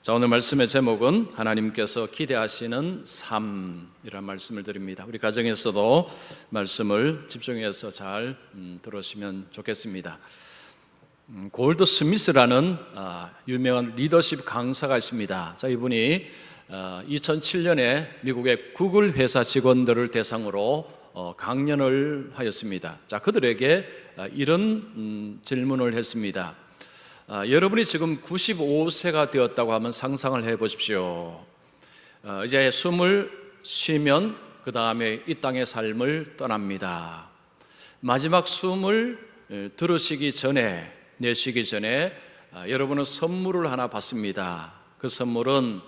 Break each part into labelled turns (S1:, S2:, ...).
S1: 자, 오늘 말씀의 제목은 하나님께서 기대하시는 삶이라는 말씀을 드립니다. 우리 가정에서도 말씀을 집중해서 잘 들으시면 좋겠습니다. 골드 스미스라는 유명한 리더십 강사가 있습니다. 자, 이분이 2007년에 미국의 구글 회사 직원들을 대상으로 강연을 하였습니다. 자, 그들에게 이런 질문을 했습니다. 여러분이 지금 95세가 되었다고 하면 상상을 해 보십시오. 이제 숨을 쉬면 그 다음에 이 땅의 삶을 떠납니다. 마지막 숨을 들으시기 전에, 내쉬기 전에 여러분은 선물을 하나 받습니다. 그 선물은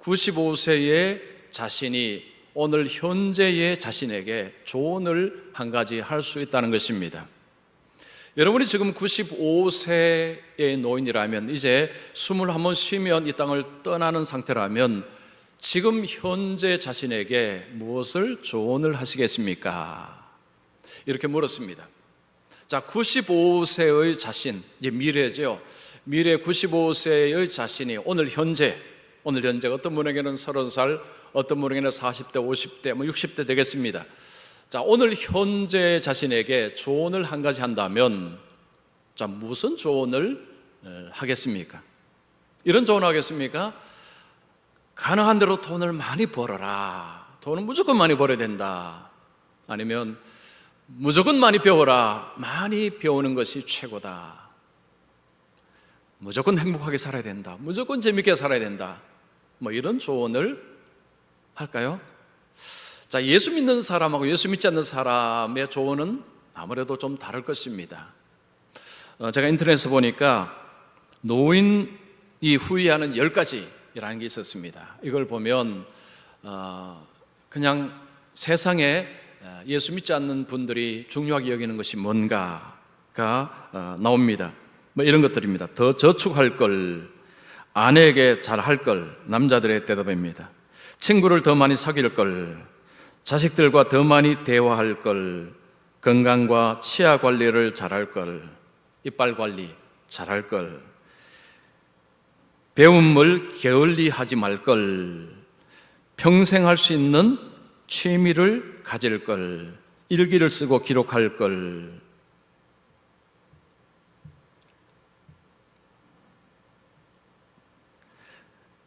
S1: 95세의 자신이 오늘 현재의 자신에게 조언을 한 가지 할 수 있다는 것입니다. 여러분이 지금 95세의 노인이라면, 이제 숨을 한번 쉬면 이 땅을 떠나는 상태라면 지금 현재 자신에게 무엇을 조언을 하시겠습니까? 이렇게 물었습니다. 자, 95세의 자신, 이제 미래죠. 미래 95세의 자신이 오늘 현재 어떤 분에게는 30살, 어떤 분에게는 40대, 50대, 60대 되겠습니다. 자, 오늘 현재 자신에게 조언을 한 가지 한다면, 자, 무슨 조언을 하겠습니까? 이런 조언을 하겠습니까? 가능한 대로 돈을 많이 벌어라. 돈은 무조건 많이 벌어야 된다. 아니면 무조건 많이 배워라. 많이 배우는 것이 최고다. 무조건 행복하게 살아야 된다. 무조건 재밌게 살아야 된다. 이런 조언을 할까요? 자, 예수 믿는 사람하고 예수 믿지 않는 사람의 조언은 아무래도 좀 다를 것입니다. 제가 인터넷에 보니까 노인이 후회하는 10가지라는 게 있었습니다. 이걸 보면 그냥 세상에 예수 믿지 않는 분들이 중요하게 여기는 것이 뭔가가 나옵니다. 이런 것들입니다. 더 저축할 걸, 아내에게 잘할 걸, 남자들의 대답입니다. 친구를 더 많이 사귈 걸, 자식들과 더 많이 대화할 걸, 건강과 치아 관리를 잘할 걸, 이빨 관리 잘할 걸, 배움을 게을리하지 말 걸, 평생 할 수 있는 취미를 가질 걸, 일기를 쓰고 기록할 걸,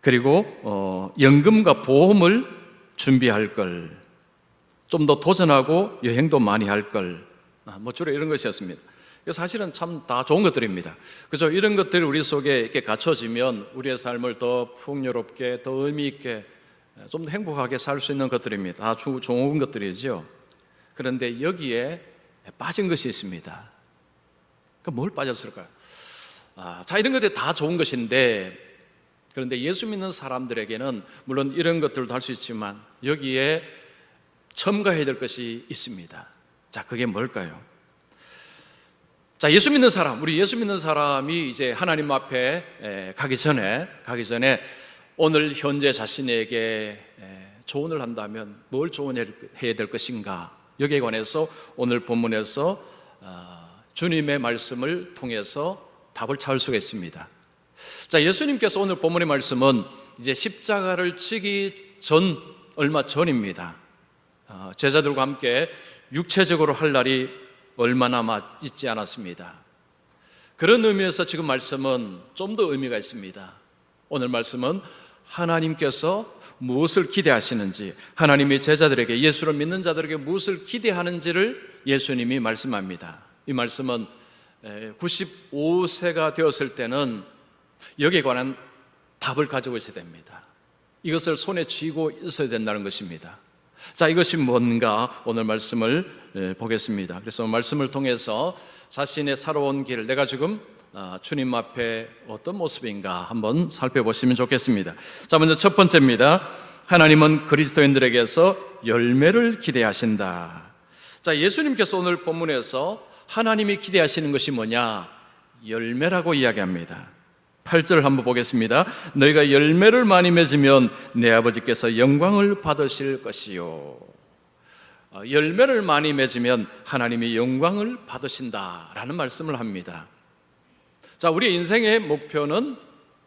S1: 그리고 연금과 보험을 준비할 걸, 좀 더 도전하고 여행도 많이 할 걸, 주로 이런 것이었습니다. 사실은 참 다 좋은 것들입니다. 그죠? 이런 것들이 우리 속에 이렇게 갖춰지면 우리의 삶을 더 풍요롭게, 더 의미 있게, 좀 더 행복하게 살 수 있는 것들입니다. 다 좋은 것들이죠. 그런데 여기에 빠진 것이 있습니다. 뭘 빠졌을까요? 자, 이런 것들이 다 좋은 것인데, 그런데 예수 믿는 사람들에게는 물론 이런 것들도 할 수 있지만 여기에 첨가해야 될 것이 있습니다. 자, 그게 뭘까요? 자, 예수 믿는 사람, 우리 예수 믿는 사람이 이제 하나님 앞에 가기 전에 오늘 현재 자신에게 조언을 한다면 뭘 조언해야 될 것인가? 여기에 관해서 오늘 본문에서 주님의 말씀을 통해서 답을 찾을 수가 있습니다. 자, 예수님께서 오늘 본문의 말씀은 이제 십자가를 지기 전, 얼마 전입니다. 제자들과 함께 육체적으로 할 날이 얼마 남아 있지 않았습니다. 그런 의미에서 지금 말씀은 좀 더 의미가 있습니다. 오늘 말씀은 하나님께서 무엇을 기대하시는지, 하나님이 제자들에게, 예수를 믿는 자들에게 무엇을 기대하는지를 예수님이 말씀합니다. 이 말씀은 95세가 되었을 때는 여기에 관한 답을 가지고 있어야 됩니다. 이것을 손에 쥐고 있어야 된다는 것입니다. 자, 이것이 뭔가 오늘 말씀을 보겠습니다. 그래서 말씀을 통해서 자신의 살아온 길, 내가 지금 주님 앞에 어떤 모습인가 한번 살펴보시면 좋겠습니다. 자, 먼저 첫 번째입니다. 하나님은 그리스도인들에게서 열매를 기대하신다. 자, 예수님께서 오늘 본문에서 하나님이 기대하시는 것이 뭐냐? 열매라고 이야기합니다. 8절을 한번 보겠습니다. 너희가 열매를 많이 맺으면 내 아버지께서 영광을 받으실 것이요. 열매를 많이 맺으면 하나님이 영광을 받으신다라는 말씀을 합니다. 자, 우리 인생의 목표는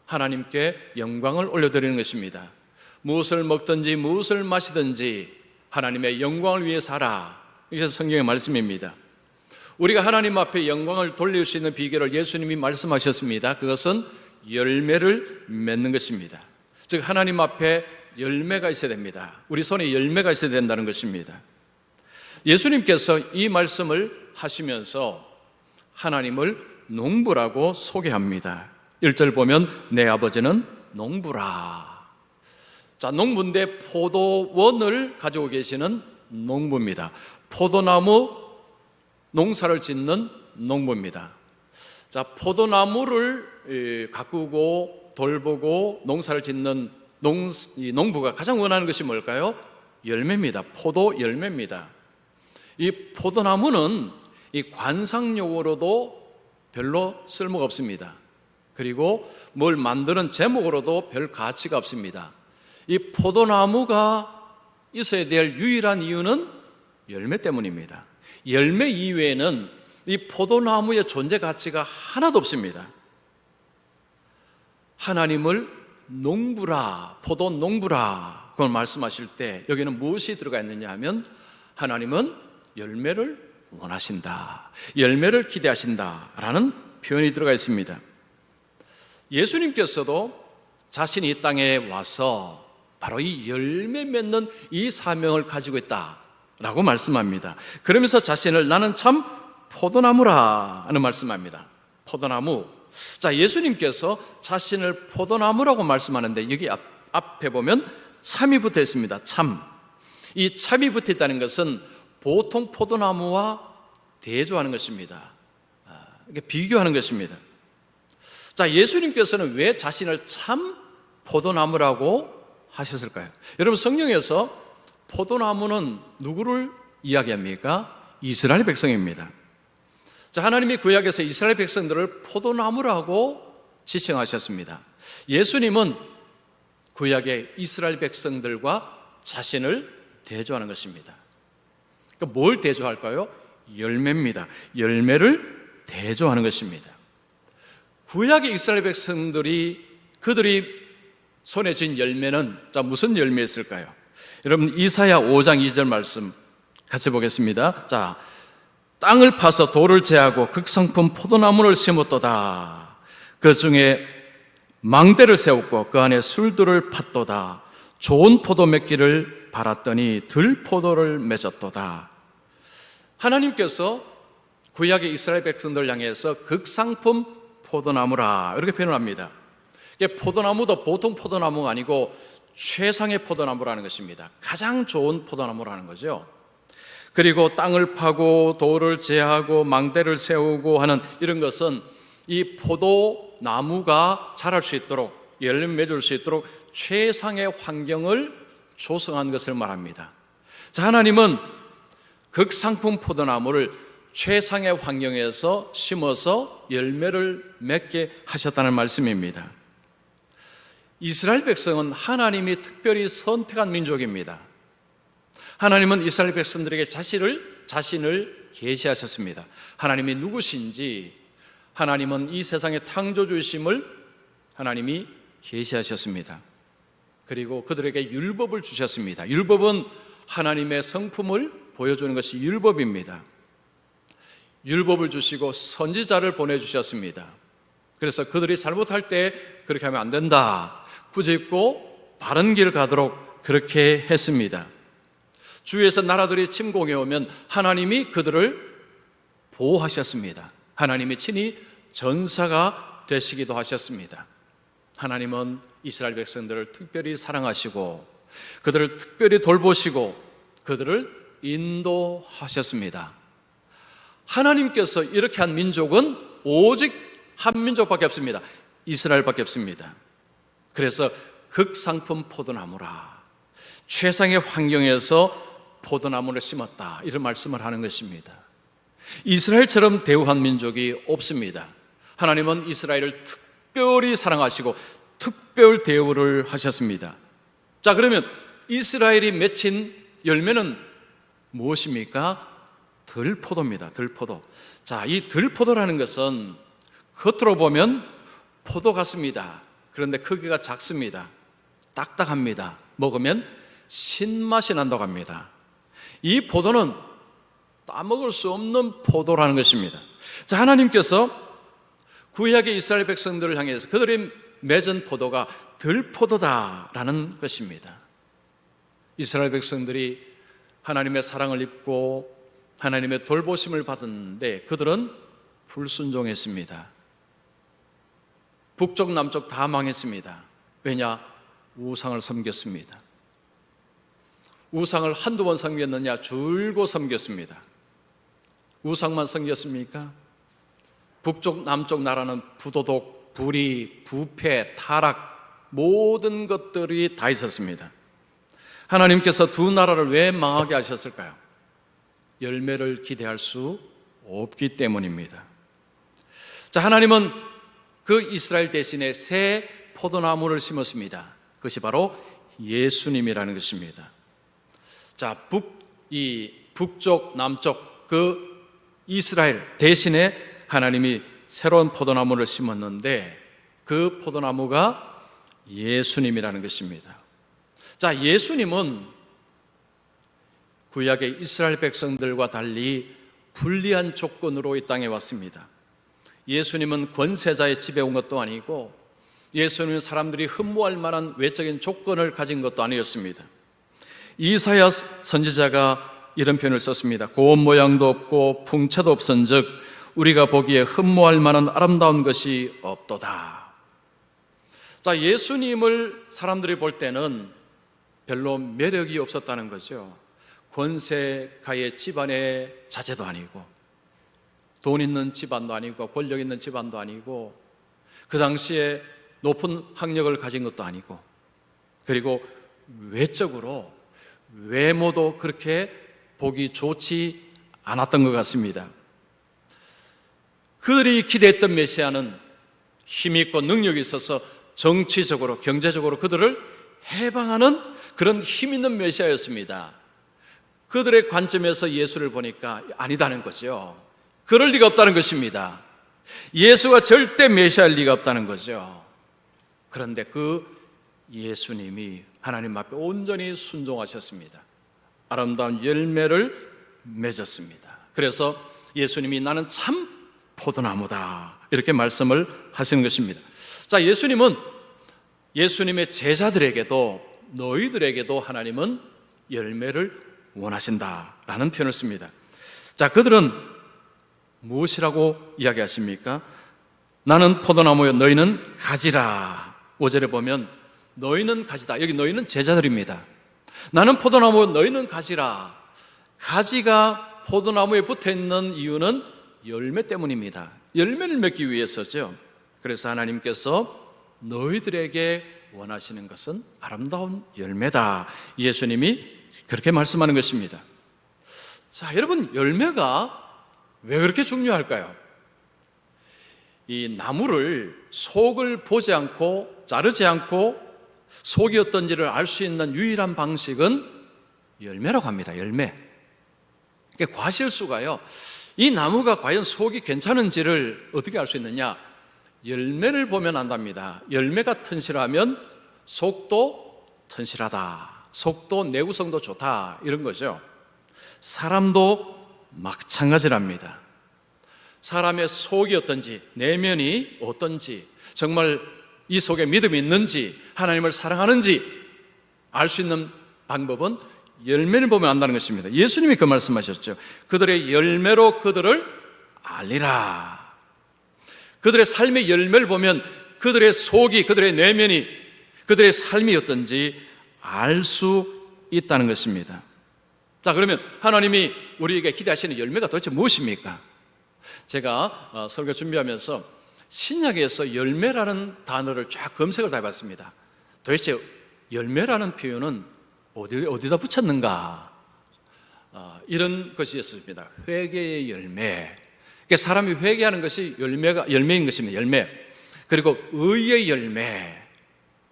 S1: 하나님께 영광을 올려드리는 것입니다. 무엇을 먹든지 무엇을 마시든지 하나님의 영광을 위해 살아. 이게 성경의 말씀입니다. 우리가 하나님 앞에 영광을 돌릴 수 있는 비결을 예수님이 말씀하셨습니다. 그것은 열매를 맺는 것입니다. 즉 하나님 앞에 열매가 있어야 됩니다. 우리 손에 열매가 있어야 된다는 것입니다. 예수님께서 이 말씀을 하시면서 하나님을 농부라고 소개합니다. 1절 보면 내 아버지는 농부라. 자, 농부인데 포도원을 가지고 계시는 농부입니다. 포도나무 농사를 짓는 농부입니다. 자, 포도나무를 가꾸고 돌보고 농사를 짓는 농부가 가장 원하는 것이 뭘까요? 열매입니다. 포도 열매입니다. 이 포도나무는 이 관상용으로도 별로 쓸모가 없습니다. 그리고 뭘 만드는 제목으로도 별 가치가 없습니다. 이 포도나무가 있어야 될 유일한 이유는 열매 때문입니다. 열매 이외에는 이 포도나무의 존재 가치가 하나도 없습니다. 하나님을 농부라, 포도 농부라 그걸 말씀하실 때 여기는 무엇이 들어가 있느냐 하면 하나님은 열매를 원하신다, 열매를 기대하신다라는 표현이 들어가 있습니다. 예수님께서도 자신이 이 땅에 와서 바로 이 열매 맺는 이 사명을 가지고 있다라고 말씀합니다. 그러면서 자신을 나는 참 포도나무라 하는 말씀합니다. 포도나무. 자, 예수님께서 자신을 포도나무라고 말씀하는데 여기 앞에 보면 참이 붙어 있습니다. 참. 이 참이 붙어 있다는 것은 보통 포도나무와 대조하는 것입니다. 비교하는 것입니다. 자, 예수님께서는 왜 자신을 참 포도나무라고 하셨을까요? 여러분, 성경에서 포도나무는 누구를 이야기합니까? 이스라엘 백성입니다. 자, 하나님이 구약에서 이스라엘 백성들을 포도나무라고 지칭하셨습니다. 예수님은 구약의 이스라엘 백성들과 자신을 대조하는 것입니다. 그러니까 뭘 대조할까요? 열매입니다. 열매를 대조하는 것입니다. 구약의 이스라엘 백성들이 그들이 손에 쥔 열매는 자, 무슨 열매였을까요? 여러분, 이사야 5장 2절 말씀 같이 보겠습니다. 자, 땅을 파서 돌을 제하고 극성품 포도나무를 심었도다. 그 중에 망대를 세웠고 그 안에 술들을 팠도다. 좋은 포도 맺기를 바랐더니 들포도를 맺었도다. 하나님께서 구약의 이스라엘 백성들 향해서 극상품 포도나무라 이렇게 표현을 합니다. 포도나무도 보통 포도나무가 아니고 최상의 포도나무라는 것입니다. 가장 좋은 포도나무라는 거죠. 그리고 땅을 파고 돌을 제하고 망대를 세우고 하는 이런 것은 이 포도나무가 자랄 수 있도록 열매 맺을 수 있도록 최상의 환경을 조성한 것을 말합니다. 자, 하나님은 극상품 포도나무를 최상의 환경에서 심어서 열매를 맺게 하셨다는 말씀입니다. 이스라엘 백성은 하나님이 특별히 선택한 민족입니다. 하나님은 이스라엘 백성들에게 자신을 계시하셨습니다. 하나님이 누구신지, 하나님은 이 세상의 창조주이심을 하나님이 계시하셨습니다. 그리고 그들에게 율법을 주셨습니다. 율법은 하나님의 성품을 보여주는 것이 율법입니다. 율법을 주시고 선지자를 보내주셨습니다. 그래서 그들이 잘못할 때 그렇게 하면 안 된다, 꾸짖고 바른 길 가도록 그렇게 했습니다. 주위에서 나라들이 침공해 오면 하나님이 그들을 보호하셨습니다. 하나님이 친히 전사가 되시기도 하셨습니다. 하나님은 이스라엘 백성들을 특별히 사랑하시고 그들을 특별히 돌보시고 그들을 인도하셨습니다. 하나님께서 이렇게 한 민족은 오직 한 민족밖에 없습니다. 이스라엘밖에 없습니다. 그래서 극상품 포도나무라, 최상의 환경에서 포도나무를 심었다, 이런 말씀을 하는 것입니다. 이스라엘처럼 대우한 민족이 없습니다. 하나님은 이스라엘을 특별히 사랑하시고 특별 대우를 하셨습니다. 자, 그러면 이스라엘이 맺힌 열매는 무엇입니까? 들포도입니다. 들포도. 자, 이 들포도라는 것은 겉으로 보면 포도 같습니다. 그런데 크기가 작습니다. 딱딱합니다. 먹으면 신맛이 난다고 합니다. 이 포도는 따먹을 수 없는 포도라는 것입니다. 자, 하나님께서 구약의 이스라엘 백성들을 향해서 그들이 맺은 포도가 들포도다라는 것입니다. 이스라엘 백성들이 하나님의 사랑을 입고 하나님의 돌보심을 받았는데 그들은 불순종했습니다. 북쪽 남쪽 다 망했습니다. 왜냐? 우상을 섬겼습니다. 우상을 한두 번 섬겼느냐? 줄곧 섬겼습니다. 우상만 섬겼습니까? 북쪽 남쪽 나라는 부도덕, 불의, 부패, 타락 모든 것들이 다 있었습니다. 하나님께서 두 나라를 왜 망하게 하셨을까요? 열매를 기대할 수 없기 때문입니다. 자, 하나님은 그 이스라엘 대신에 새 포도나무를 심었습니다. 그것이 바로 예수님이라는 것입니다. 자, 북쪽, 남쪽 그 이스라엘 대신에 하나님이 새로운 포도나무를 심었는데 그 포도나무가 예수님이라는 것입니다. 자, 예수님은 구약의 이스라엘 백성들과 달리 불리한 조건으로 이 땅에 왔습니다. 예수님은 권세자의 집에 온 것도 아니고 예수님은 사람들이 흠모할 만한 외적인 조건을 가진 것도 아니었습니다. 이사야 선지자가 이런 표현을 썼습니다. 고운 모양도 없고 풍채도 없은즉 우리가 보기에 흠모할 만한 아름다운 것이 없도다. 자, 예수님을 사람들이 볼 때는 별로 매력이 없었다는 거죠. 권세가의 집안의 자제도 아니고 돈 있는 집안도 아니고 권력 있는 집안도 아니고 그 당시에 높은 학력을 가진 것도 아니고 그리고 외적으로 외모도 그렇게 보기 좋지 않았던 것 같습니다. 그들이 기대했던 메시아는 힘있고 능력이 있어서 정치적으로 경제적으로 그들을 해방하는 그런 힘있는 메시아였습니다. 그들의 관점에서 예수를 보니까 아니다는 거죠. 그럴 리가 없다는 것입니다. 예수가 절대 메시아일 리가 없다는 거죠. 그런데 그 예수님이 하나님 앞에 온전히 순종하셨습니다. 아름다운 열매를 맺었습니다. 그래서 예수님이 나는 참 포도나무다 이렇게 말씀을 하시는 것입니다. 자, 예수님은 예수님의 제자들에게도 너희들에게도 하나님은 열매를 원하신다라는 표현을 씁니다. 자, 그들은 무엇이라고 이야기하십니까? 나는 포도나무요 너희는 가지라. 5절에 보면 너희는 가지다. 여기 너희는 제자들입니다. 나는 포도나무요 너희는 가지라. 가지가 포도나무에 붙어있는 이유는 열매 때문입니다. 열매를 맺기 위해서죠. 그래서 하나님께서 너희들에게 원하시는 것은 아름다운 열매다. 예수님이 그렇게 말씀하는 것입니다. 자, 여러분, 열매가 왜 그렇게 중요할까요? 이 나무를 속을 보지 않고 자르지 않고 속이 어떤지를 알 수 있는 유일한 방식은 열매라고 합니다. 열매. 그러니까 과실수가요, 이 나무가 과연 속이 괜찮은지를 어떻게 알 수 있느냐? 열매를 보면 안답니다. 열매가 튼실하면 속도 튼실하다, 속도 내구성도 좋다, 이런 거죠. 사람도 마찬가지랍니다. 사람의 속이 어떤지, 내면이 어떤지, 정말 이 속에 믿음이 있는지, 하나님을 사랑하는지 알 수 있는 방법은 열매를 보면 안다는 것입니다. 예수님이 그 말씀하셨죠. 그들의 열매로 그들을 알리라. 그들의 삶의 열매를 보면 그들의 속이, 그들의 내면이, 그들의 삶이 어떤지 알 수 있다는 것입니다. 자, 그러면 하나님이 우리에게 기대하시는 열매가 도대체 무엇입니까? 제가 설교 준비하면서 신약에서 열매라는 단어를 쫙 검색을 다 해봤습니다. 도대체 열매라는 표현은 어디다 붙였는가? 이런 것이었습니다. 회개의 열매. 그러니까 사람이 회개하는 것이 열매인 것입니다. 열매. 그리고 의의 열매.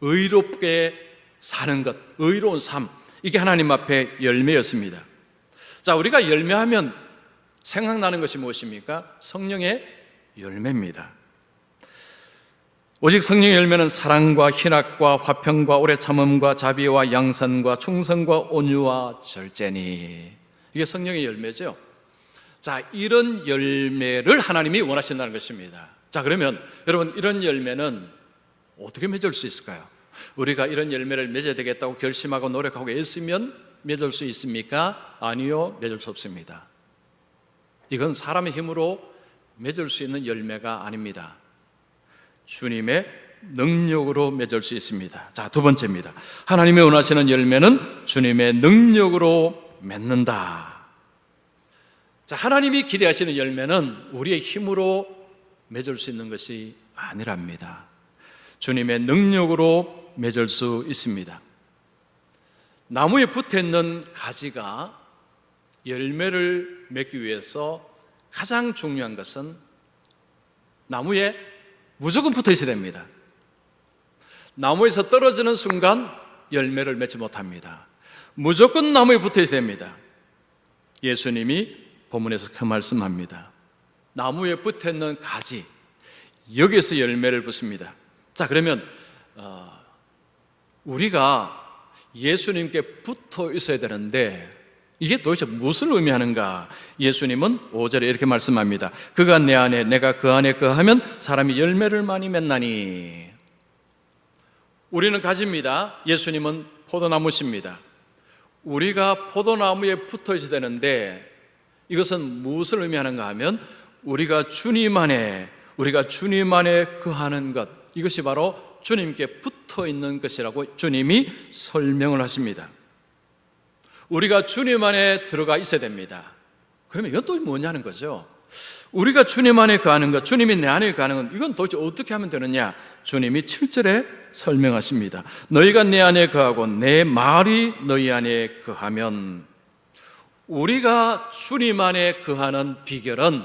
S1: 의롭게 사는 것, 의로운 삶. 이게 하나님 앞에 열매였습니다. 자, 우리가 열매하면 생각나는 것이 무엇입니까? 성령의 열매입니다. 오직 성령의 열매는 사랑과 희락과 화평과 오래 참음과 자비와 양선과 충성과 온유와 절제니. 이게 성령의 열매죠. 자, 이런 열매를 하나님이 원하신다는 것입니다. 자, 그러면 여러분, 이런 열매는 어떻게 맺을 수 있을까요? 우리가 이런 열매를 맺어야 되겠다고 결심하고 노력하고 애쓰면 맺을 수 있습니까? 아니요, 맺을 수 없습니다. 이건 사람의 힘으로 맺을 수 있는 열매가 아닙니다. 주님의 능력으로 맺을 수 있습니다. 자, 두 번째입니다. 하나님이 원하시는 열매는 주님의 능력으로 맺는다. 자, 하나님이 기대하시는 열매는 우리의 힘으로 맺을 수 있는 것이 아니랍니다. 주님의 능력으로 맺을 수 있습니다. 나무에 붙어 있는 가지가 열매를 맺기 위해서 가장 중요한 것은 나무에 무조건 붙어 있어야 됩니다. 나무에서 떨어지는 순간 열매를 맺지 못합니다. 무조건 나무에 붙어 있어야 됩니다. 예수님이 본문에서 그 말씀합니다. 나무에 붙어 있는 가지, 여기에서 열매를 붙습니다. 자, 그러면 우리가 예수님께 붙어 있어야 되는데 이게 도대체 무엇을 의미하는가? 예수님은 5절에 이렇게 말씀합니다. 그가 내 안에 내가 그 안에 거하면 사람이 열매를 많이 맺나니. 우리는 가지입니다. 예수님은 포도나무십니다. 우리가 포도나무에 붙어 있어야 되는데 이것은 무엇을 의미하는가 하면 우리가 주님 안에 거하는 것, 이것이 바로 주님께 붙어 있는 것이라고 주님이 설명을 하십니다. 우리가 주님 안에 들어가 있어야 됩니다. 그러면 이건 또 뭐냐는 거죠. 우리가 주님 안에 거하는 것, 주님이 내 안에 거하는 것, 이건 도대체 어떻게 하면 되느냐? 주님이 7절에 설명하십니다. 너희가 내 안에 거하고 내 말이 너희 안에 거하면. 우리가 주님 안에 거하는 비결은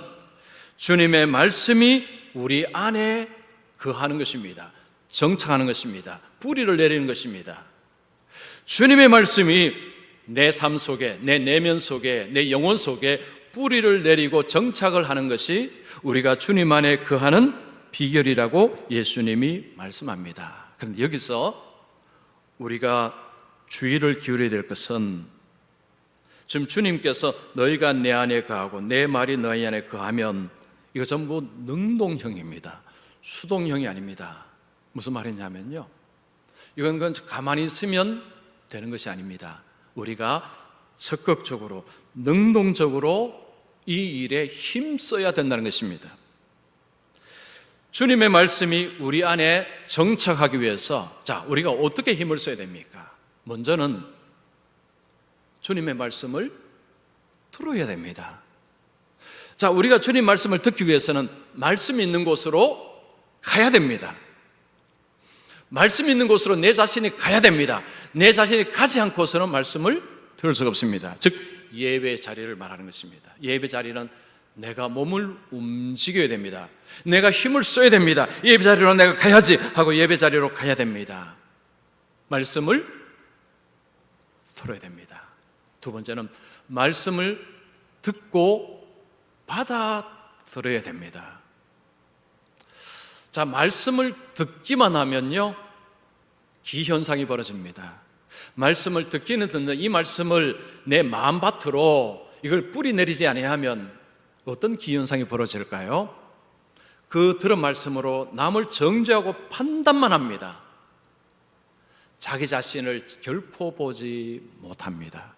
S1: 주님의 말씀이 우리 안에 거하는 것입니다. 정착하는 것입니다. 뿌리를 내리는 것입니다. 주님의 말씀이 내 삶 속에, 내 내면 속에, 내 영혼 속에 뿌리를 내리고 정착을 하는 것이 우리가 주님 안에 거하는 비결이라고 예수님이 말씀합니다. 그런데 여기서 우리가 주의를 기울여야 될 것은 지금 주님께서 너희가 내 안에 거하고 내 말이 너희 안에 거하면, 이거 전부 능동형입니다. 수동형이 아닙니다. 무슨 말이냐면요, 이건 가만히 있으면 되는 것이 아닙니다. 우리가 적극적으로 능동적으로 이 일에 힘써야 된다는 것입니다. 주님의 말씀이 우리 안에 정착하기 위해서, 자, 우리가 어떻게 힘을 써야 됩니까? 먼저는 주님의 말씀을 들어야 됩니다. 자, 우리가 주님 말씀을 듣기 위해서는 말씀이 있는 곳으로 가야 됩니다. 말씀이 있는 곳으로 내 자신이 가야 됩니다. 내 자신이 가지 않고서는 말씀을 들을 수가 없습니다. 즉, 예배 자리를 말하는 것입니다. 예배 자리는 내가 몸을 움직여야 됩니다. 내가 힘을 써야 됩니다. 예배 자리로 내가 가야지 하고 예배 자리로 가야 됩니다. 말씀을 들어야 됩니다. 두 번째는 말씀을 듣고 받아들여야 됩니다. 자, 말씀을 듣기만 하면요, 기현상이 벌어집니다. 말씀을 듣기는 듣는 이 말씀을 내 마음밭으로 이걸 뿌리 내리지 아니하면 어떤 기현상이 벌어질까요? 그 들은 말씀으로 남을 정죄하고 판단만 합니다. 자기 자신을 결코 보지 못합니다.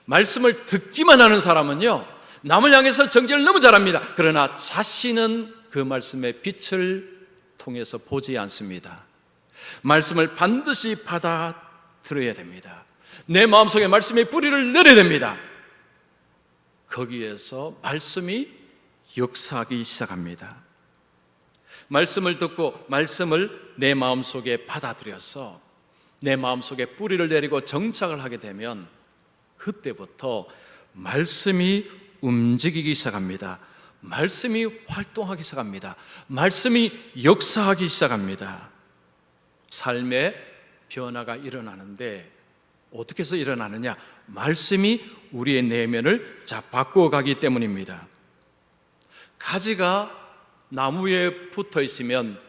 S1: 말씀을 듣기만 하는 사람은요, 남을 향해서 정죄를 너무 잘합니다. 그러나 자신은 그 말씀의 빛을 통해서 보지 않습니다. 말씀을 반드시 받아들여야 됩니다. 내 마음속에 말씀의 뿌리를 내려야 됩니다. 거기에서 말씀이 역사하기 시작합니다. 말씀을 듣고 말씀을 내 마음속에 받아들여서 내 마음속에 뿌리를 내리고 정착을 하게 되면 그때부터 말씀이 움직이기 시작합니다. 말씀이 활동하기 시작합니다. 말씀이 역사하기 시작합니다. 삶의 변화가 일어나는데 어떻게 해서 일어나느냐? 말씀이 우리의 내면을 바꿔가기 때문입니다. 가지가 나무에 붙어 있으면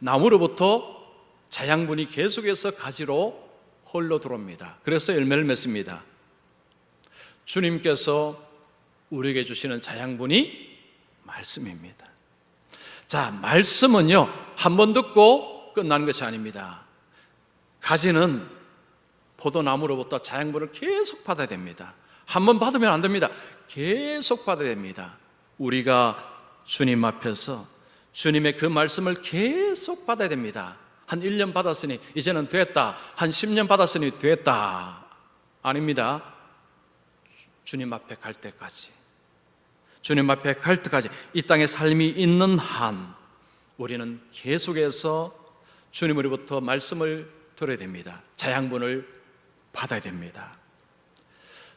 S1: 나무로부터 자양분이 계속해서 가지로 흘러 들어옵니다. 그래서 열매를 맺습니다. 주님께서 우리에게 주시는 자양분이 말씀입니다. 자, 말씀은요, 한 번 듣고 끝나는 것이 아닙니다. 가지는 포도나무로부터 자양분을 계속 받아야 됩니다. 한 번 받으면 안 됩니다. 계속 받아야 됩니다. 우리가 주님 앞에서 주님의 그 말씀을 계속 받아야 됩니다. 한 1년 받았으니 이제는 됐다. 한 10년 받았으니 됐다. 아닙니다. 주님 앞에 갈 때까지, 주님 앞에 갈 때까지 이 땅에 삶이 있는 한 우리는 계속해서 주님으로부터 말씀을 들어야 됩니다. 자양분을 받아야 됩니다.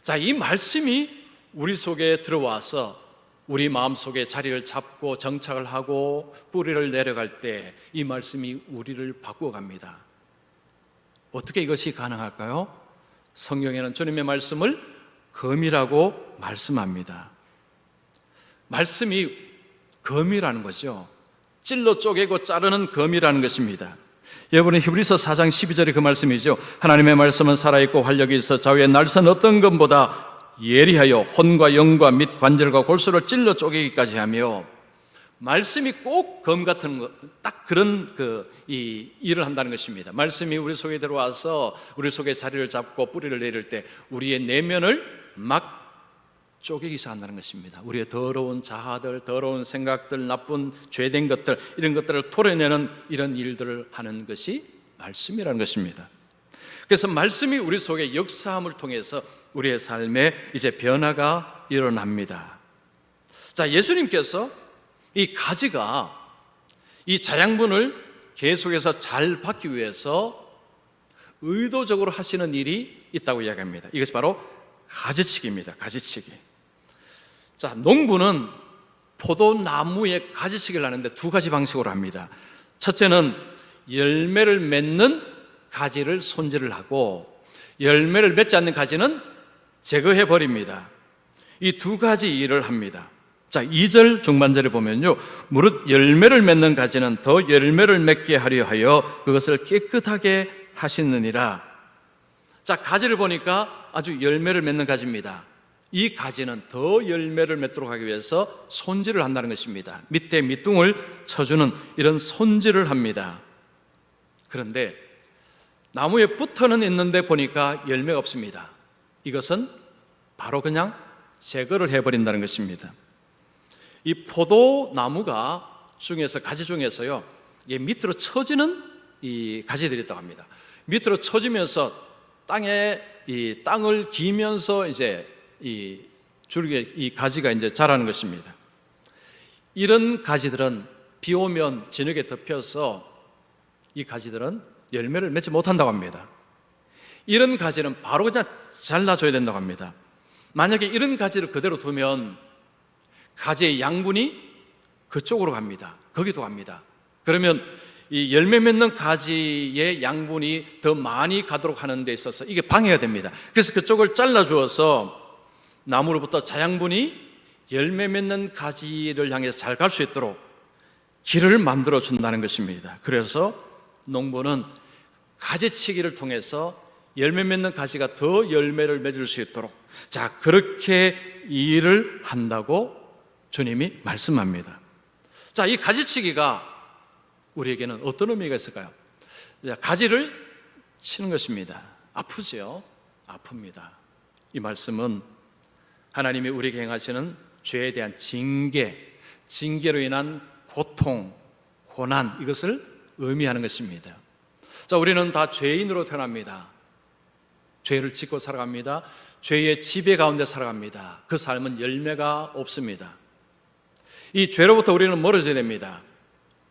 S1: 자, 이 말씀이 우리 속에 들어와서 우리 마음속에 자리를 잡고 정착을 하고 뿌리를 내려갈 때 이 말씀이 우리를 바꾸어 갑니다. 어떻게 이것이 가능할까요? 성경에는 주님의 말씀을 검이라고 말씀합니다. 말씀이 검이라는 거죠. 찔러 쪼개고 자르는 검이라는 것입니다. 여러분은 히브리서 4장 12절에 그 말씀이죠. 하나님의 말씀은 살아있고 활력이 있어 좌우의 날선 어떤 검보다 예리하여 혼과 영과 및 관절과 골수를 찔러 쪼개기까지 하며, 말씀이 꼭 검 같은 것, 딱 그런 이 일을 한다는 것입니다. 말씀이 우리 속에 들어와서 우리 속에 자리를 잡고 뿌리를 내릴 때 우리의 내면을 막 쪼개기 시작한다는 것입니다. 우리의 더러운 자아들, 더러운 생각들, 나쁜 죄된 것들, 이런 것들을 토려내는 이런 일들을 하는 것이 말씀이라는 것입니다. 그래서 말씀이 우리 속에 역사함을 통해서 우리의 삶에 이제 변화가 일어납니다. 자, 예수님께서 이 가지가 이 자양분을 계속해서 잘 받기 위해서 의도적으로 하시는 일이 있다고 이야기합니다. 이것이 바로 가지치기입니다. 가지치기. 자, 농부는 포도나무에 가지치기를 하는데 두 가지 방식으로 합니다. 첫째는 열매를 맺는 가지를 손질을 하고, 열매를 맺지 않는 가지는 제거해 버립니다. 이 두 가지 일을 합니다. 자, 2절 중반절에 보면요, 무릇 열매를 맺는 가지는 더 열매를 맺게 하려 하여 그것을 깨끗하게 하시느니라. 자, 가지를 보니까 아주 열매를 맺는 가지입니다. 이 가지는 더 열매를 맺도록 하기 위해서 손질을 한다는 것입니다. 밑에 밑둥을 쳐주는 이런 손질을 합니다. 그런데 나무에 붙어는 있는데 보니까 열매가 없습니다. 이것은 바로 그냥 제거를 해버린다는 것입니다. 이 포도나무가 중에서, 가지 중에서요, 이게 밑으로 처지는 이 가지들이 있다고 합니다. 밑으로 처지면서 땅에 이 땅을 기면서 이제 이 줄기에 이 가지가 이제 자라는 것입니다. 이런 가지들은 비 오면 진흙에 덮여서 이 가지들은 열매를 맺지 못한다고 합니다. 이런 가지는 바로 그냥 잘라줘야 된다고 합니다. 만약에 이런 가지를 그대로 두면 가지의 양분이 그쪽으로 갑니다. 거기도 갑니다. 그러면 이 열매 맺는 가지의 양분이 더 많이 가도록 하는 데 있어서 이게 방해가 됩니다. 그래서 그쪽을 잘라주어서 나무로부터 자양분이 열매 맺는 가지를 향해서 잘 갈 수 있도록 길을 만들어 준다는 것입니다. 그래서 농부는 가지치기를 통해서 열매 맺는 가지가 더 열매를 맺을 수 있도록, 자, 그렇게 일을 한다고 주님이 말씀합니다. 자, 이 가지치기가 우리에게는 어떤 의미가 있을까요? 가지를 치는 것입니다. 아프지요? 아픕니다. 이 말씀은 하나님이 우리에게 행하시는 죄에 대한 징계로 인한 고통, 고난, 이것을 의미하는 것입니다. 자, 우리는 다 죄인으로 태어납니다. 죄를 짓고 살아갑니다. 죄의 지배 가운데 살아갑니다. 그 삶은 열매가 없습니다. 이 죄로부터 우리는 멀어져야 됩니다.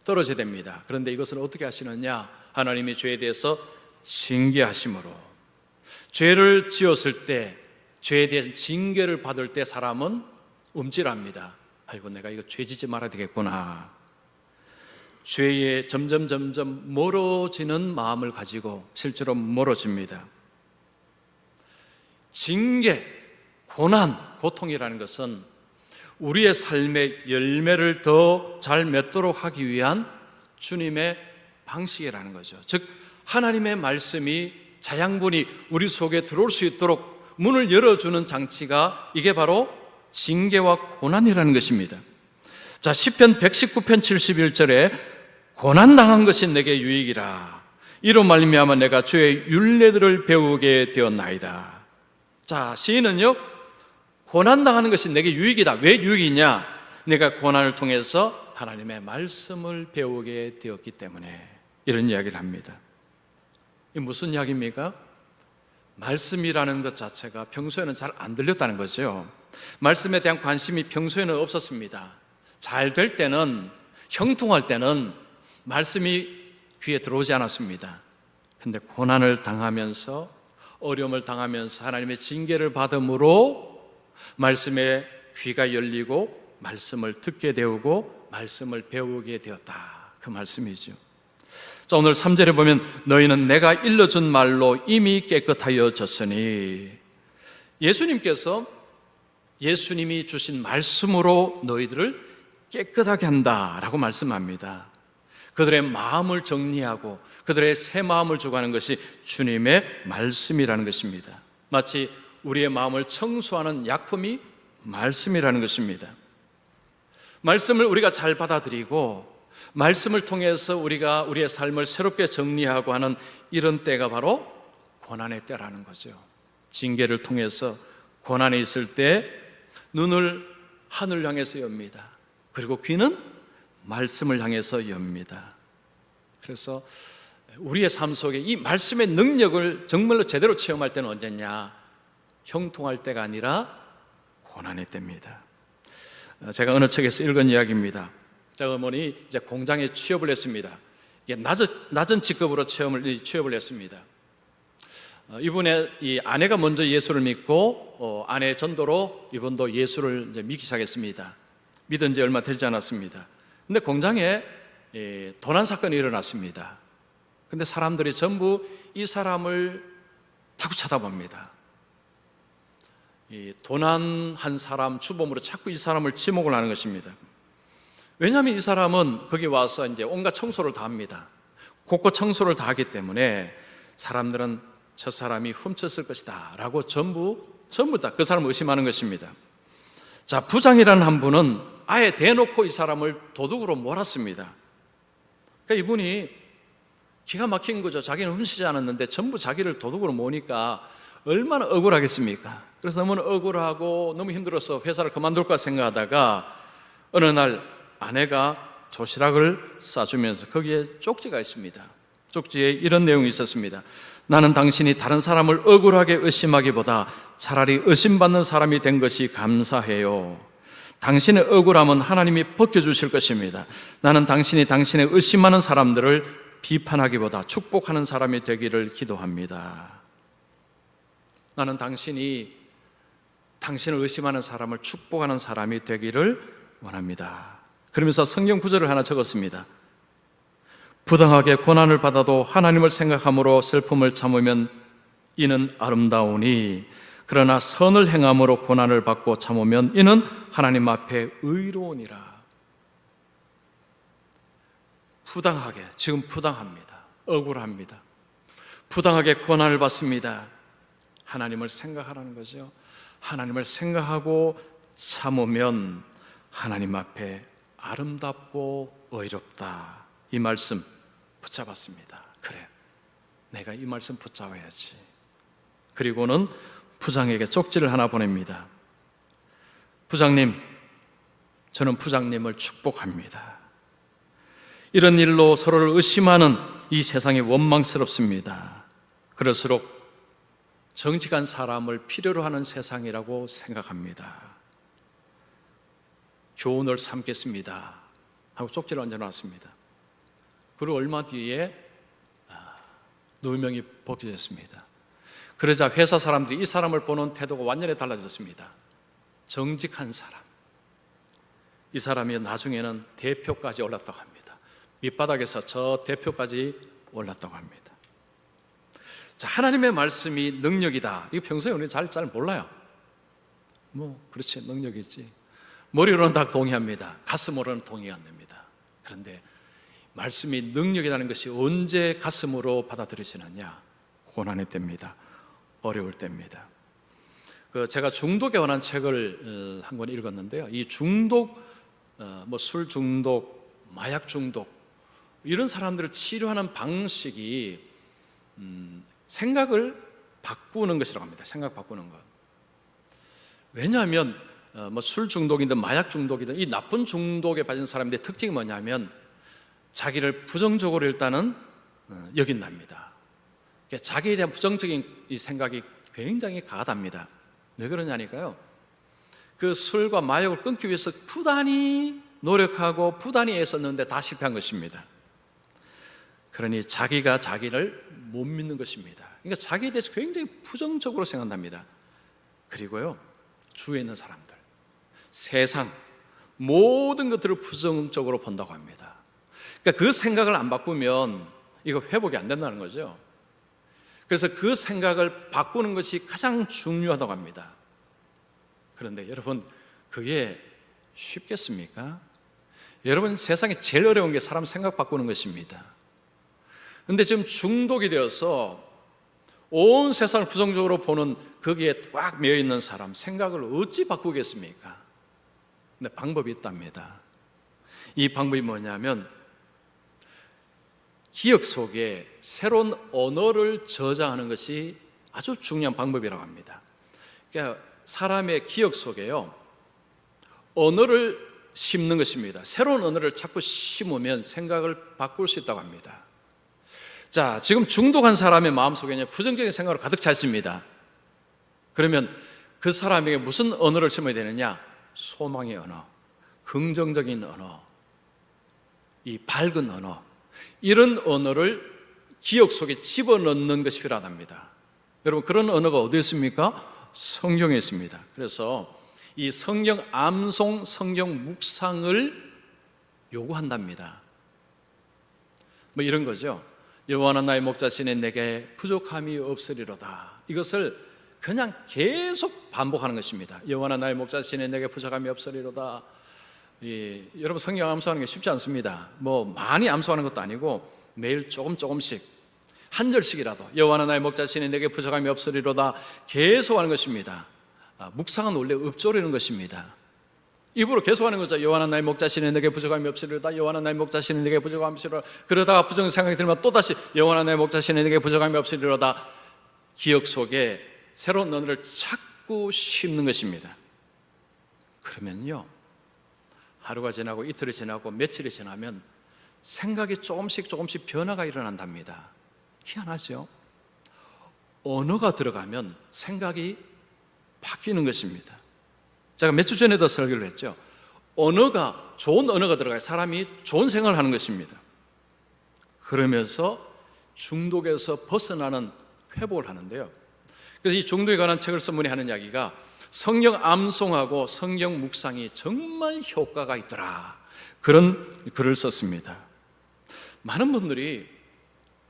S1: 떨어져야 됩니다. 그런데 이것을 어떻게 하시느냐? 하나님이 죄에 대해서 징계하심으로, 죄를 지었을 때, 죄에 대한 징계를 받을 때 사람은 움찔합니다. 아이고, 내가 이거 죄 짓지 말아야 되겠구나. 죄에 점점 멀어지는 마음을 가지고 실제로 멀어집니다. 징계, 고난, 고통이라는 것은 우리의 삶의 열매를 더 잘 맺도록 하기 위한 주님의 방식이라는 거죠. 즉 하나님의 말씀이 자양분이 우리 속에 들어올 수 있도록 문을 열어주는 장치가 이게 바로 징계와 고난이라는 것입니다. 자, 시편 119편 71절에 고난당한 것이 내게 유익이라. 이로 말미암아 내가 주의 율례들을 배우게 되었나이다. 자, 시인은요, 고난당하는 것이 내게 유익이다. 왜 유익이냐? 내가 고난을 통해서 하나님의 말씀을 배우게 되었기 때문에 이런 이야기를 합니다. 이 무슨 이야기입니까? 말씀이라는 것 자체가 평소에는 잘 안 들렸다는 거죠. 말씀에 대한 관심이 평소에는 없었습니다. 잘 될 때는, 형통할 때는 말씀이 귀에 들어오지 않았습니다. 근데 고난을 당하면서, 어려움을 당하면서 하나님의 징계를 받음으로 말씀에 귀가 열리고 말씀을 듣게 되고 말씀을 배우게 되었다. 그 말씀이죠. 자, 오늘 3절에 보면 너희는 내가 일러준 말로 이미 깨끗하여졌으니, 예수님께서 예수님이 주신 말씀으로 너희들을 깨끗하게 한다라고 말씀합니다. 그들의 마음을 정리하고 그들의 새 마음을 주고 하는 것이 주님의 말씀이라는 것입니다. 마치 우리의 마음을 청소하는 약품이 말씀이라는 것입니다. 말씀을 우리가 잘 받아들이고 말씀을 통해서 우리가 우리의 삶을 새롭게 정리하고 하는 이런 때가 바로 고난의 때라는 거죠. 징계를 통해서 고난이 있을 때 눈을 하늘 향해서 엽니다. 그리고 귀는 말씀을 향해서 엽니다. 그래서 우리의 삶 속에 이 말씀의 능력을 정말로 제대로 체험할 때는 언제냐? 형통할 때가 아니라 고난의 때입니다. 제가 어느 책에서 읽은 이야기입니다. 제 어머니 이제 공장에 취업을 했습니다. 이게 낮은 직급으로 취업을 했습니다. 이분의 이 아내가 먼저 예수를 믿고 아내의 전도로 이분도 예수를 이제 믿기 시작했습니다. 믿은 지 얼마 되지 않았습니다. 근데 공장에 도난 사건이 일어났습니다. 근데 사람들이 전부 이 사람을 자꾸 쳐다봅니다. 이 도난한 사람 주범으로 자꾸 이 사람을 지목을 하는 것입니다. 왜냐하면 이 사람은 거기 와서 이제 온갖 청소를 다 합니다. 곳곳 청소를 다 하기 때문에 사람들은 저 사람이 훔쳤을 것이다 라고 전부 다 그 사람을 의심하는 것입니다. 자, 부장이라는 한 분은 아예 대놓고 이 사람을 도둑으로 몰았습니다. 그러니까 이분이 기가 막힌 거죠. 자기는 훔치지 않았는데 전부 자기를 도둑으로 모으니까 얼마나 억울하겠습니까? 그래서 너무 억울하고 너무 힘들어서 회사를 그만둘까 생각하다가 어느 날 아내가 도시락을 싸주면서 거기에 쪽지가 있습니다. 쪽지에 이런 내용이 있었습니다. 나는 당신이 다른 사람을 억울하게 의심하기보다 차라리 의심받는 사람이 된 것이 감사해요. 당신의 억울함은 하나님이 벗겨주실 것입니다. 나는 당신이 당신의 의심하는 사람들을 비판하기보다 축복하는 사람이 되기를 기도합니다. 나는 당신이 당신을 의심하는 사람을 축복하는 사람이 되기를 원합니다. 그러면서 성경 구절을 하나 적었습니다. 부당하게 고난을 받아도 하나님을 생각함으로 슬픔을 참으면 이는 아름다우니, 그러나 선을 행함으로 고난을 받고 참으면 이는 하나님 앞에 의로우니라. 부당하게, 지금 부당합니다. 억울합니다. 부당하게 고난을 받습니다. 하나님을 생각하라는 거죠. 하나님을 생각하고 참으면 하나님 앞에 아름답고 의롭다. 이 말씀 붙잡았습니다. 그래, 내가 이 말씀 붙잡아야지. 그리고는 부장에게 쪽지를 하나 보냅니다. 부장님, 저는 부장님을 축복합니다. 이런 일로 서로를 의심하는 이 세상이 원망스럽습니다. 그럴수록 정직한 사람을 필요로 하는 세상이라고 생각합니다. 교훈을 삼겠습니다 하고 쪽지를 얹어놨습니다. 그리고 얼마 뒤에 누명이 벗겨졌습니다. 그러자 회사 사람들이 이 사람을 보는 태도가 완전히 달라졌습니다. 정직한 사람. 이 사람이 나중에는 대표까지 올랐다고 합니다. 밑바닥에서 저 대표까지 올랐다고 합니다. 자, 하나님의 말씀이 능력이다. 이거 평소에 우리는 잘 몰라요. 그렇지, 능력이지. 머리로는 다 동의합니다. 가슴으로는 동의 안 됩니다. 그런데 말씀이 능력이라는 것이 언제 가슴으로 받아들여지느냐? 고난의 때입니다. 어려울 때입니다. 제가 중독에 관한 책을 한 권 읽었는데요. 이 중독, 술 중독, 마약 중독, 이런 사람들을 치료하는 방식이 생각을 바꾸는 것이라고 합니다. 생각 바꾸는 것. 왜냐하면 술 중독이든 마약 중독이든 이 나쁜 중독에 빠진 사람들의 특징이 뭐냐면 자기를 부정적으로 일단은 여긴답니다. 자기에 대한 부정적인 이 생각이 굉장히 강하답니다. 왜 그러냐니까요, 그 술과 마약을 끊기 위해서 부단히 노력하고 부단히 애썼는데 다 실패한 것입니다. 그러니 자기가 자기를 못 믿는 것입니다. 그러니까 자기에 대해서 굉장히 부정적으로 생각합니다. 그리고요, 주위에 있는 사람들, 세상, 모든 것들을 부정적으로 본다고 합니다. 그러니까 그 생각을 안 바꾸면 이거 회복이 안 된다는 거죠. 그래서 그 생각을 바꾸는 것이 가장 중요하다고 합니다. 그런데 여러분, 그게 쉽겠습니까? 여러분, 세상에 제일 어려운 게 사람 생각 바꾸는 것입니다. 그런데 지금 중독이 되어서 온 세상을 부정적으로 보는 거기에 꽉 매여 있는 사람, 생각을 어찌 바꾸겠습니까? 근데 방법이 있답니다. 이 방법이 뭐냐면 기억 속에 새로운 언어를 저장하는 것이 아주 중요한 방법이라고 합니다. 그러니까 사람의 기억 속에요, 언어를 심는 것입니다. 새로운 언어를 자꾸 심으면 생각을 바꿀 수 있다고 합니다. 자, 지금 중독한 사람의 마음속에는 부정적인 생각으로 가득 차 있습니다. 그러면 그 사람에게 무슨 언어를 심어야 되느냐? 소망의 언어, 긍정적인 언어, 이 밝은 언어, 이런 언어를 기억 속에 집어넣는 것이 필요하답니다. 여러분, 그런 언어가 어디에 있습니까? 성경에 있습니다. 그래서 이 성경 암송, 성경 묵상을 요구한답니다. 이런 거죠. 여호와나 나의 목자시니 내게 부족함이 없으리로다. 이것을 그냥 계속 반복하는 것입니다. 여호와나 나의 목자시니 내게 부족함이 없으리로다. 여러분, 성경 암송하는 게 쉽지 않습니다. 많이 암송하는 것도 아니고 매일 조금씩 한 절씩이라도 여호와나 나의 목자시니 내게 부족함이 없으리로다 계속 하는 것입니다. 묵상은 원래 읊조리는 것입니다. 입으로 계속하는 거죠. 여호와나 나의 목자시니 내게 부족함이 없으리로다. 여호와나 나의 목자시니 내게 부족함이 없으리로다. 그러다가 부정 생각이 들면 또다시 여호와나 나의 목자시니 내게 부족함이 없으리로다. 기억 속에 새로운 언어를 자꾸 심는 것입니다. 그러면요, 하루가 지나고 이틀이 지나고 며칠이 지나면 생각이 조금씩 변화가 일어난답니다. 희한하죠? 언어가 들어가면 생각이 바뀌는 것입니다. 제가 몇 주 전에도 설교를 했죠. 좋은 언어가 들어가야 사람이 좋은 생각을 하는 것입니다. 그러면서 중독에서 벗어나는 회복을 하는데요. 그래서 이 중독에 관한 책을 쓴 분이 하는 이야기가 성경 암송하고 성경 묵상이 정말 효과가 있더라, 그런 글을 썼습니다. 많은 분들이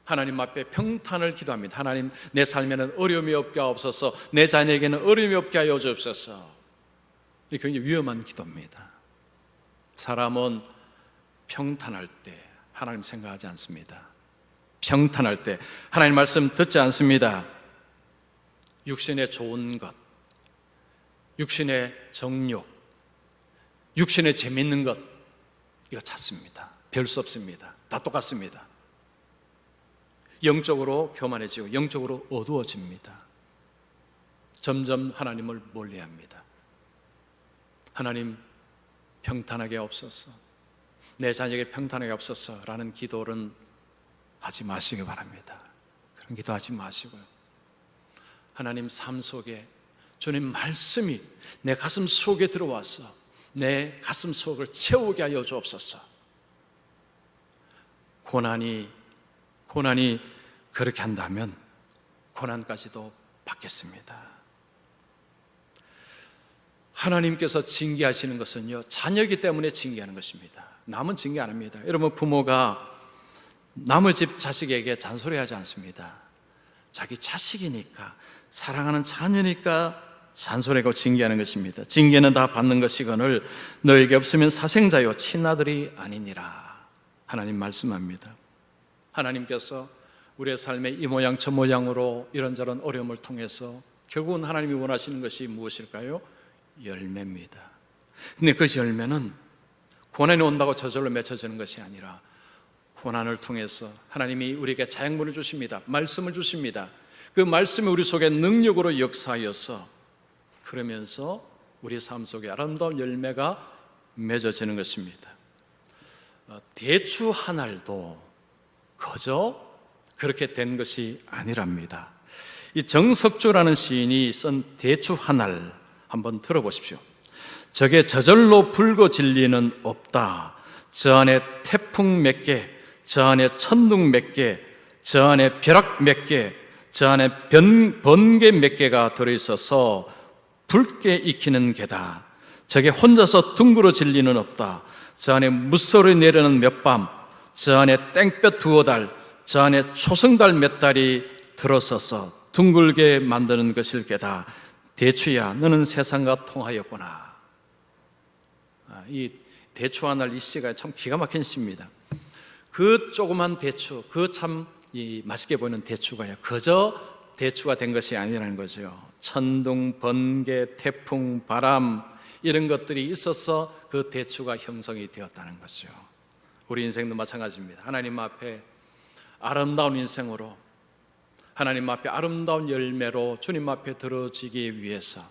S1: 하나님 앞에 평탄을 기도합니다. 하나님, 내 삶에는 어려움이 없게 하옵소서, 내 자녀에게는 어려움이 없게 하여 주옵소서. 이게 굉장히 위험한 기도입니다. 사람은 평탄할 때 하나님 생각하지 않습니다. 평탄할 때 하나님 말씀 듣지 않습니다. 육신의 좋은 것, 육신의 정욕, 육신의 재밌는 것, 이거 찾습니다. 별 수 없습니다. 다 똑같습니다. 영적으로 교만해지고 영적으로 어두워집니다. 점점 하나님을 멀리합니다. 하나님, 평탄하게 없어서, 내 자녀에게 평탄하게 없어서 라는 기도는 하지 마시기 바랍니다. 그런 기도하지 마시고요, 하나님, 삶 속에 주님 말씀이 내 가슴 속에 들어와서 내 가슴 속을 채우게 하여 주옵소서. 고난이 그렇게 한다면 고난까지도 받겠습니다. 하나님께서 징계하시는 것은요, 자녀이기 때문에 징계하는 것입니다. 남은 징계 안 합니다. 여러분, 부모가 남의 집 자식에게 잔소리하지 않습니다. 자기 자식이니까, 사랑하는 자녀니까 잔소리하고 징계하는 것입니다. 징계는 다 받는 것이거늘 너에게 없으면 사생자요 친아들이 아니니라. 하나님 말씀합니다. 하나님께서 우리의 삶의 이 모양 저 모양으로 이런저런 어려움을 통해서 결국은 하나님이 원하시는 것이 무엇일까요? 열매입니다. 근데 그 열매는 고난이 온다고 저절로 맺혀지는 것이 아니라 고난을 통해서 하나님이 우리에게 자양분을 주십니다. 말씀을 주십니다. 그 말씀이 우리 속에 능력으로 역사하여서 그러면서 우리 삶 속에 아름다운 열매가 맺어지는 것입니다. 대추 한 알도 그저 그렇게 된 것이 아니랍니다. 이 정석주라는 시인이 쓴 대추 한 알 한번 들어보십시오. 적에 저절로 붉어질 리는 없다. 저 안에 태풍 몇 개, 저 안에 천둥 몇 개, 저 안에 벼락 몇 개, 저 안에 번개 몇 개가 들어있어서 붉게 익히는 게다. 저게 혼자서 둥그러질 리는 없다. 저 안에 무소리 내리는 몇 밤, 저 안에 땡볕 두어 달, 저 안에 초승달 몇 달이 들어서서 둥글게 만드는 것일 게다. 대추야, 너는 세상과 통하였구나. 이 대추 한 알 이 시가 참 기가 막힌 시입니다. 그 조그만 대추, 그 참 맛있게 보이는 대추가요, 그저 대추가 된 것이 아니라는 거죠. 천둥, 번개, 태풍, 바람 이런 것들이 있어서 그 대추가 형성이 되었다는 거죠. 우리 인생도 마찬가지입니다. 하나님 앞에 아름다운 인생으로, 하나님 앞에 아름다운 열매로 주님 앞에 들어지기 위해서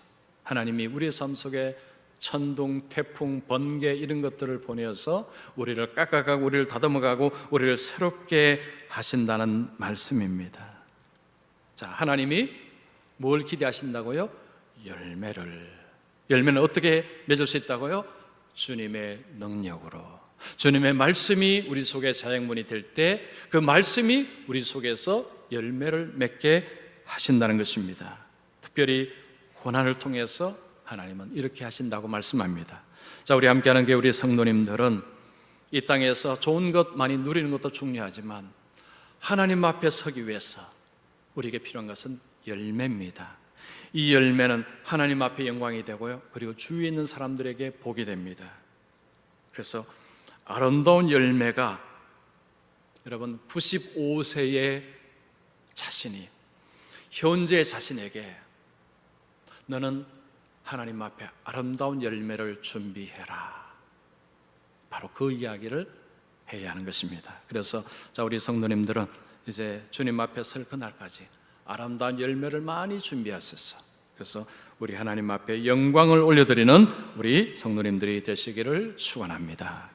S1: 하나님이 우리의 삶 속에 천둥, 태풍, 번개 이런 것들을 보내서 우리를 깎아가고 우리를 다듬어가고 우리를 새롭게 하신다는 말씀입니다. 자, 하나님이 뭘 기대하신다고요? 열매는 어떻게 맺을 수 있다고요? 주님의 능력으로, 주님의 말씀이 우리 속에 자양분이 될 때 그 말씀이 우리 속에서 열매를 맺게 하신다는 것입니다. 특별히 고난을 통해서 하나님은 이렇게 하신다고 말씀합니다. 자, 우리 함께하는 게 우리 성도님들은 이 땅에서 좋은 것 많이 누리는 것도 중요하지만 하나님 앞에 서기 위해서 우리에게 필요한 것은 열매입니다. 이 열매는 하나님 앞에 영광이 되고요, 그리고 주위에 있는 사람들에게 복이 됩니다. 그래서 아름다운 열매가 여러분 95세의 자신이 현재 자신에게 너는 하나님 앞에 아름다운 열매를 준비해라, 바로 그 이야기를 해야 하는 것입니다. 그래서 자, 우리 성도님들은 이제 주님 앞에 설 그날까지 아름다운 열매를 많이 준비하셔서 그래서 우리 하나님 앞에 영광을 올려드리는 우리 성도님들이 되시기를 축원합니다.